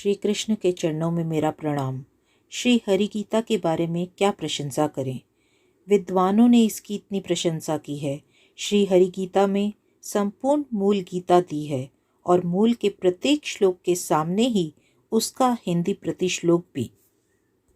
श्री कृष्ण के चरणों में मेरा प्रणाम। श्री हरि गीता के बारे में क्या प्रशंसा करें। विद्वानों ने इसकी इतनी प्रशंसा की है। श्री हरि गीता में संपूर्ण मूल गीता दी है और मूल के प्रत्येक श्लोक के सामने ही उसका हिंदी प्रतिश्लोक भी।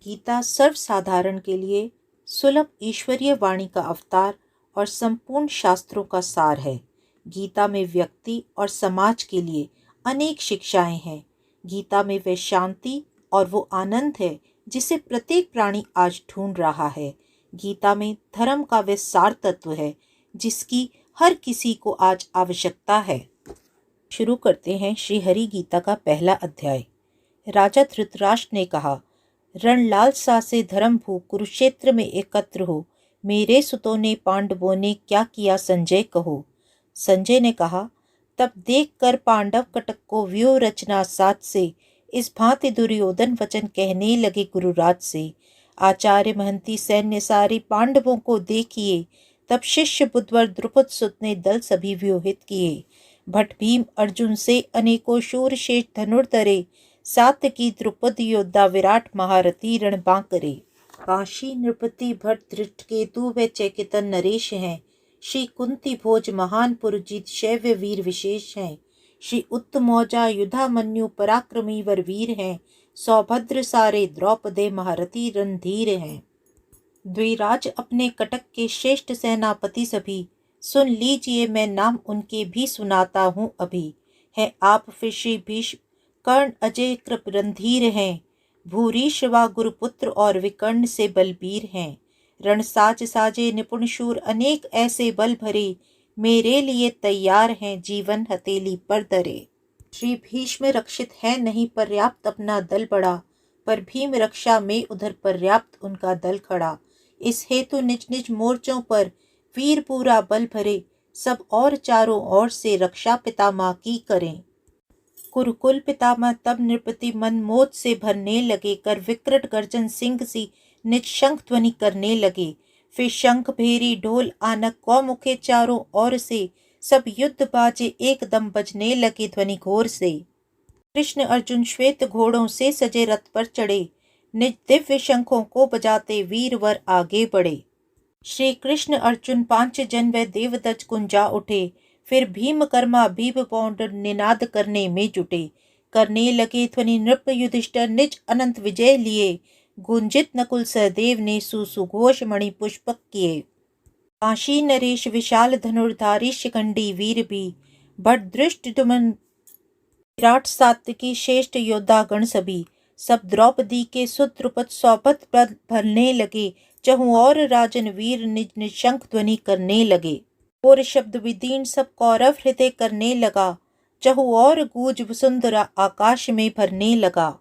गीता सर्वसाधारण के लिए सुलभ ईश्वरीय वाणी का अवतार और संपूर्ण शास्त्रों का सार है। गीता में व्यक्ति और समाज के लिए अनेक शिक्षाएं हैं। गीता में वह शांति और वो आनंद है जिसे प्रत्येक प्राणी आज ढूंढ रहा है। गीता में धर्म का वह सार तत्व है जिसकी हर किसी को आज आवश्यकता है। शुरू करते हैं श्री हरि गीता का पहला अध्याय। राजा धृतराष्ट्र ने कहा, रणलालसा से धर्म भू कुरुक्षेत्र में एकत्र हो। मेरे सुतों ने पांडवों ने क्या किया संजय कहो। संजय ने कहा, तब देख कर पांडव कटक को व्यूह रचना साथ से इस भांति दुर्योधन वचन कहने लगे गुरुराज से। आचार्य महंती सैन्य सारे पांडवों को देखिए। तब शिष्य बुधवर द्रुपद सुत ने दल सभी व्यूहित किए। भट भीम अर्जुन से अनेकों शूर शेष धनुर्धरे। सात्यकी द्रुपद योद्धा विराट महारथी रणबां करे। काशी नृपति भट्ट धृष्टकेतु व चैकितन नरेश हैं। श्री कुंती भोज महान पुरजित शैव्य वीर विशेष हैं। श्री उत्तमौजा युधामन्यु पराक्रमी वर वीर हैं। सौभद्र सारे द्रौपदे महारथी रणधीर हैं। द्विराज अपने कटक के श्रेष्ठ सेनापति सभी। सुन लीजिए मैं नाम उनके भी सुनाता हूँ अभी। है आप फिर श्री भीष्म कर्ण अजय कृप रणधीर हैं। भूरिश्रवा गुरुपुत्र और विकर्ण से बलबीर हैं। रणसाज साजे निपुण शूर अनेक ऐसे बल भरे। मेरे लिए तैयार हैं जीवन हथेली पर धरे। श्री भीष्म रक्षित है नहीं पर्याप्त अपना दल बड़ा। पर भीम रक्षा में उधर पर्याप्त उनका दल खड़ा। इस हेतु निज निज मोर्चों पर वीर पूरा बल भरे। सब और चारों ओर से रक्षा पितामह की करें। कुरुकुल पितामह तब नृपति मन मोद से भरने लगे। कर विकट गर्जन सिंह सी निज शंख ध्वनि करने लगे। फिर शंख भेरी ढोल आनक कौमुखे चारों ओर से। सब युद्ध बाजे एकदम बजने लगे ध्वनि घोर से। कृष्ण अर्जुन श्वेत घोड़ों से सजे रथ पर चढ़े। निज दिव्य शंखों को बजाते वीरवर आगे बढ़े। श्री कृष्ण अर्जुन 5 जन व देवदत्त कुंजा उठे। फिर भीमकर्मा भीम पौंड निनाद करने में जुटे। करने लगे ध्वनि नृप युधिष्ठिर निज अनंत विजय लिए। गुंजित नकुल सहदेव ने सुसुघोष मणि पुष्पक किए। काशी नरेश विशाल धनुर्धारी शिखंडी वीर भी। भट दृष्ट दुमन विराट सात्यकी श्रेष्ठ योद्धा गण सभी। सब द्रौपदी के सुद्रुपद सौपथ भरने लगे। चहुं और राजन वीर निज निज शंख ध्वनि करने लगे। और शब्द विदीर्ण सब कौरव हृदय करने लगा। चहु और गूंज सुंदरा आकाश में भरने लगा।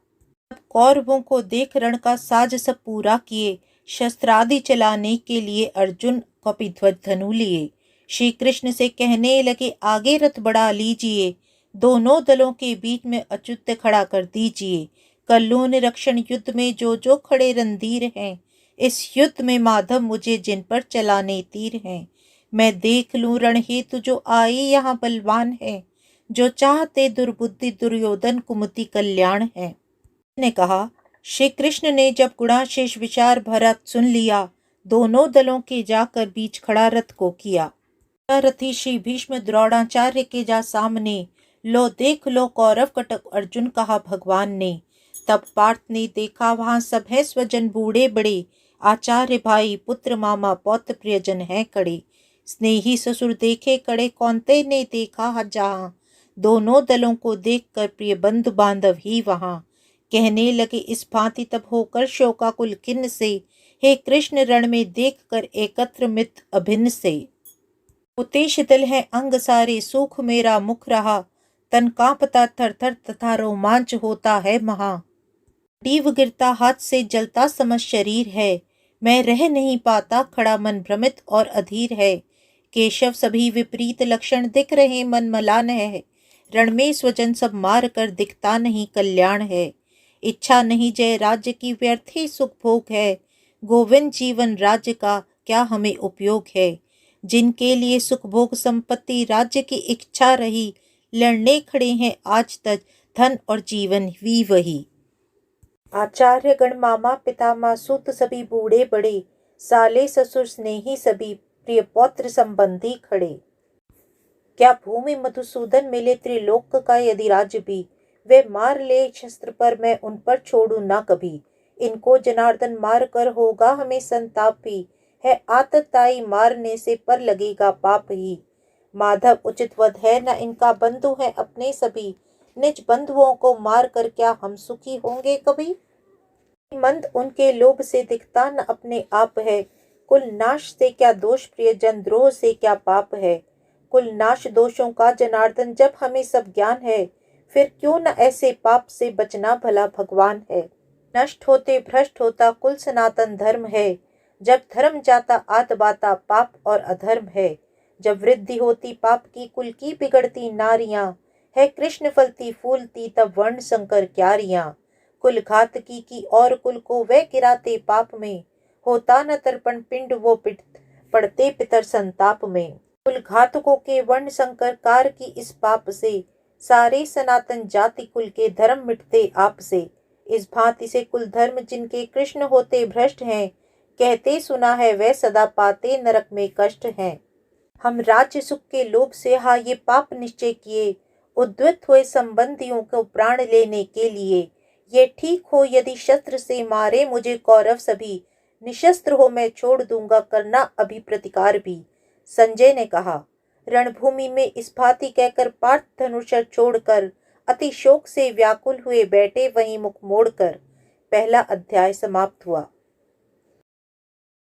सब कौरवों को देख रण का साज सब पूरा किए। शस्त्रादि चलाने के लिए अर्जुन कपिध्वज धनु लिए। श्री कृष्ण से कहने लगे आगे रथ बढ़ा लीजिए। दोनों दलों के बीच में अच्युत खड़ा कर दीजिए। कल्लू निरक्षण युद्ध में जो खड़े रणधीर हैं। इस युद्ध में माधव मुझे जिन पर चलाने तीर हैं। मैं देख लूं रण हेतु जो आए यहाँ बलवान है। जो चाहते दुर्बुद्धि दुर्योधन कुमति कल्याण है। ने कहा, श्री कृष्ण ने जब गुणाशेष विचार भरा सुन लिया। दोनों दलों के जाकर बीच खड़ा रथ को किया। रथी श्री भीष्म द्रोणाचार्य के जा सामने। लो देख लो कौरव कटक अर्जुन कहा भगवान ने। तब पार्थ ने देखा वहां सब है स्वजन बूढ़े बड़े। आचार्य भाई पुत्र मामा पौत्र प्रियजन है कड़े। स्नेही ससुर देखे कड़े कौन्तेय ने देखा जहां। दोनों दलों को देखकर प्रिय बंधु बांधव ही वहां। कहने लगे इस भांति तब होकर शोकाकुल खिन्न से। हे कृष्ण रण में देखकर एकत्र मित अभिन्न से। उते शीतल है अंग सारे सूख मेरा मुख रहा। तन कांपता थर थर तथा रोमांच होता है महा। डीव गिरता हाथ से जलता समझ शरीर है। मैं रह नहीं पाता खड़ा मन भ्रमित और अधीर है। केशव सभी विपरीत लक्षण दिख रहे मन मलान है। रण में स्वजन सब मार कर दिखता नहीं कल्याण है। इच्छा नहीं जय राज्य की व्यर्थ ही सुख भोग है। गोविंद जीवन राज्य का क्या हमें उपयोग है। जिनके लिए सुख भोग संपत्ति राज्य की इच्छा रही। लड़ने खड़े हैं आज तक धन और जीवन भी वही। आचार्य गण मामा पितामह सुत सभी बूढ़े बड़े, साले ससुर स्नेही सभी प्रिय पौत्र संबंधी खड़े। क्या भूमि मधुसूदन मिले त्रिलोक का यदि राज्य भी, वे मार ले शस्त्र पर मैं उन पर छोड़ू ना कभी। इनको जनार्दन मार कर होगा हमें संताप भी, है आतताई मारने से पर लगेगा पाप ही। माधव उचित वध है न इनका बंधु है अपने सभी, निज बंधुओं को मार कर क्या हम सुखी होंगे कभी। मंद उनके लोभ से दिखता न अपने आप है, कुल नाश से क्या दोष प्रिय जन द्रोह से क्या पाप है। कुल नाश दोषों का जनार्दन जब हमें सब ज्ञान है, फिर क्यों न ऐसे पाप से बचना भला भगवान है। नष्ट होते भ्रष्ट होता कुल सनातन धर्म है, जब धर्म जाता आत बाता पाप और अधर्म है। जब वृद्धि होती पाप की कुल की बिगड़ती नारियां, है कृष्ण फलती फूलती तब वर्ण संकर क्यारियां। कुल घातकी की और कुल को वह गिराते पाप में, होता न तर्पण पिंड वो पड़ते पितर संताप में। कुल घातकों के वर्ण संकर कार की इस पाप से, सारे सनातन जाति कुल के धर्म मिटते आप से। इस भांति से कुल धर्म जिनके कृष्ण होते भ्रष्ट हैं, कहते सुना है वह सदा पाते नरक में कष्ट हैं। हम राज्य सुख के लोभ से हा ये पाप निश्चय किए, उद्यत हुए संबंधियों को प्राण लेने के लिए। ये ठीक हो यदि शस्त्र से मारे मुझे कौरव सभी, निशस्त्र हो मैं छोड़ दूंगा करना अभी प्रतिकार भी। संजय ने कहा। रणभूमि में इस भांति कहकर पार्थ धनुष छोड़कर अति शोक से व्याकुल हुए बैठे वहीं मुख मोड़कर। पहला अध्याय समाप्त हुआ।